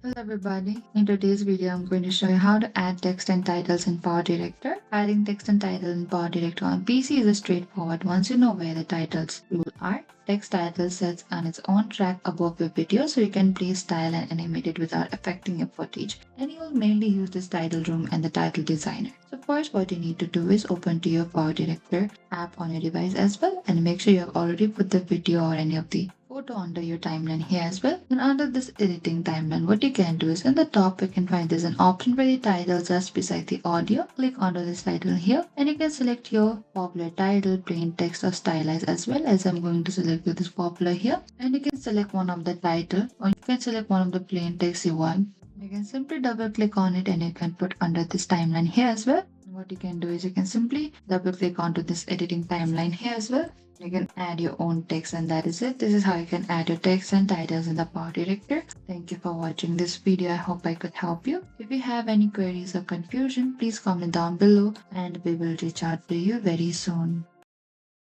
Hello everybody, in today's video I'm going to show you how to add text and titles in PowerDirector. Adding text and title in PowerDirector on PC is straightforward once you know where the titles tool are. Text title sets on its own track above your video so you can place style and animate it without affecting your footage. And you will mainly use this title room and the title designer. So first what you need to do is open to your PowerDirector app on your device as well and make sure you have already put the video or any of the photo under your timeline here as well. And under this editing timeline, what you can do is in the top you can find there's an option for the title just beside the audio. Click onto this title here and you can select your popular title, plain text or stylized as well. As I'm going to select this popular here, and you can select one of the title or you can select one of the plain text you want. You can simply double click on it and you can put under this timeline here as well. What you can do is you can simply double click onto this editing timeline here as well. You can add your own text and that is it. This is how you can add your text and titles in the PowerDirector. Thank you for watching this video. I hope I could help you. If you have any queries or confusion, please comment down below and we will reach out to you very soon.